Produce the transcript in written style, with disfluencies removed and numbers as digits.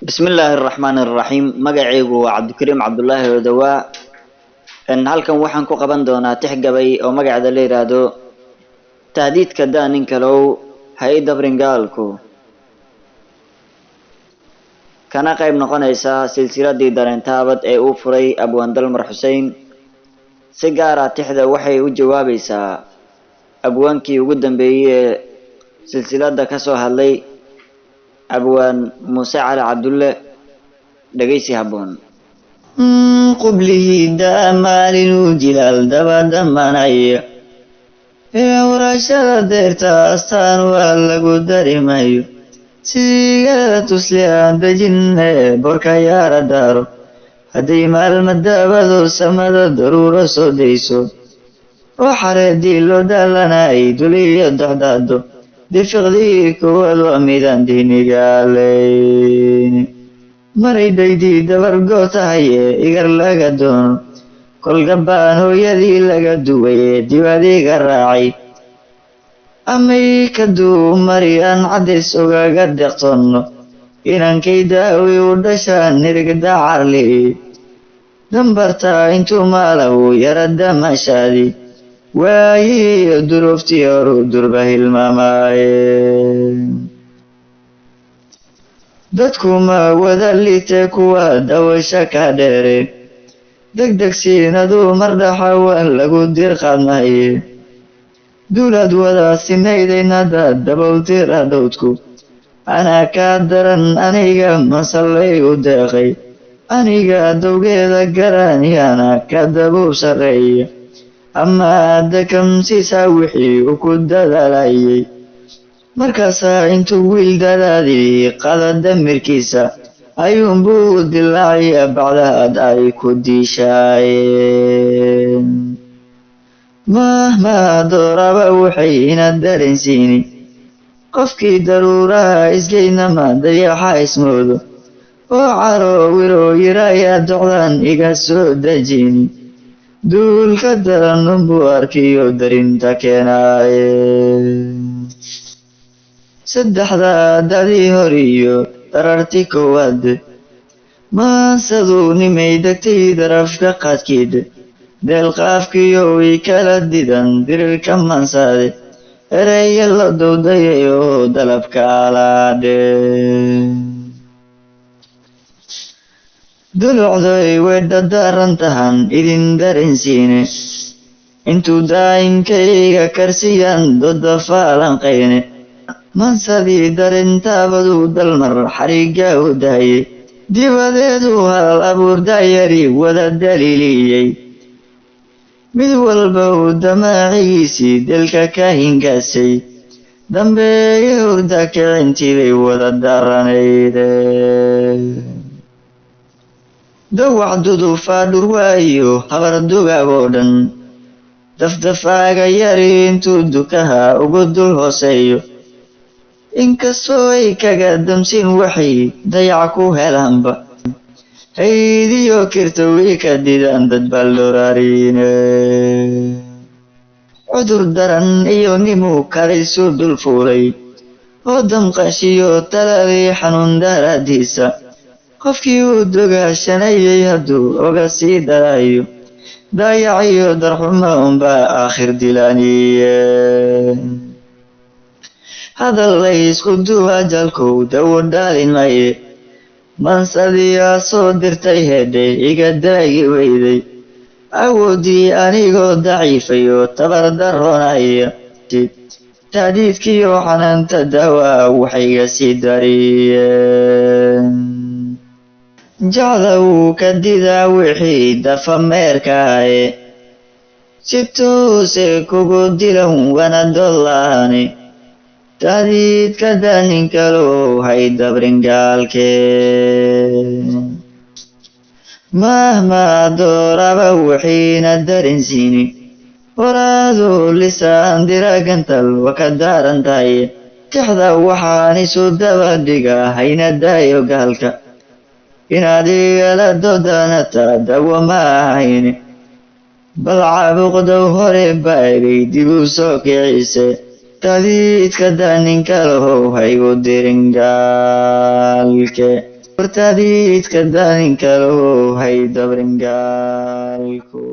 Bismillahir Rahmanir Rahim. Magacaygu waa Cabdikariim Cabdullaahi Odawaa. Halkan waxaan ku qaban doonaa tix gabay oo magaceeda la yiraahdo Tahdiidka Daanin Kalow hay dabringaalku. Kana qayb noqonaysa silsiladii dareentaabad ee uu furay Abwaan Dalmar Xuseen. Si gaar ah tixda waxay u jawaabaysaa abwaankii ugu dambeeyay ee silsilada ka soo hadlay Abwaan Muuse Cali Cabdulle. dhageysi habboon. قبله دامال وجلال دبا دمانايا ورشاد ديرتا أستان والغو دارمايو سيغالا تسليان دجنة بركا يارا دارو هدي مال مدابدو سمد ضرورة سوديسو وحري ديلو دالناي دولي دحدادو دي فغدي كوالو أميدان ديني قاليني maraydaydii dabargoo tahaye igar laga doono kolgabaan hooyadii laga duwaye dibadiga raacay amay ka duumari aan cadays ogaga deqtoonno inankay daawi u dhashaan nirigda carli dambartaa intuu maalawu yara damashaadi waayii duruuftii horu durba hilmaamaaye dadku ma wada liite kuwa dawasha ka dheere degdegsiinadu mardhaxawan lagu dirqadmaye duulad wada sinaydaynada dabowtira dhowdku anaa kaa daran aniga masallay u deeqay aniga dowgeeda garaniyana ka dabow sarreeya ama dakamsiisaa wixii u ku dadaalayay markaasaa intuu wiil dadaadii qada damirkiisa ayuunbuu dilaacaya bacdaad ay ku diishaayeen mahmaa dooraba waxay ina dareensiini qofkii daruuraha isgeynama dayaxa ismoodo oo caro wiroo yirayaa docdan iga soo dejini duulka daranunbuu arkiyo darinta keenaaye saddexda dadii hor iyo dararti koowaad maasaduu nimay degtay darafka qaadkeed deelqaafkiyo way kala didan dirirka mansaade ereya la dowdayay oo dalabka alaadhe dulucday way dhadaaran tahan idin dareensiine intuu daayinkayga karsiyaan dooda faalanqayne mansadii darintaabaduu dalmar xariga u daayay dibadeedu hal abuur daayari wada daliiliyey mid walba uu damaacigiisii delka ka hingaasay dambeeye hurda kicintii bay wada daranayde dawac dudufaa dhurwaayo habar dugaag oo dhan dafdafaaga yari intuu dukaha ugu dul hooseeyo inkastoo ay kaga damsin waxay dayac ku helaanba haydiyo kirtowii ka didan dad balloraariine cudur daran iyo nimuu kalaysu dul fuulay oo damqashiyo taladii xanuun daraadiisa qofkii uu dogaashanayay hadduu oga sii darayo dayac iyo darxuma unbaa aakhir dilaaniye hadal lay isku duwa jalkow dawo dhaalin maye mansadiyaa soo dirtay hedhe iga daagi weyday awoodii anigoo daciifayo tabar daroonaya tahdiidkiyo xanaanta dawaa waxayga sii dariyeen jacda wuu ka didaa wixii dafa meerkaaye si toose kugu dilan wana dollaani tahdiidka daanin kalow hay dabringaalkeen mahmaa dooraba wixiina dareensiini waraadu lisaan diragantal waka daaran tahay tixda waxaan isu daba dhiga hayna daayo gaalka inaad igala dodanata dawo ma ahayni bal caabuqdow hore baagay dib u soo kicise tahdiidka daanin kalow haygu diringaalke hortaadii iska daalin karo hay dabrin gaalku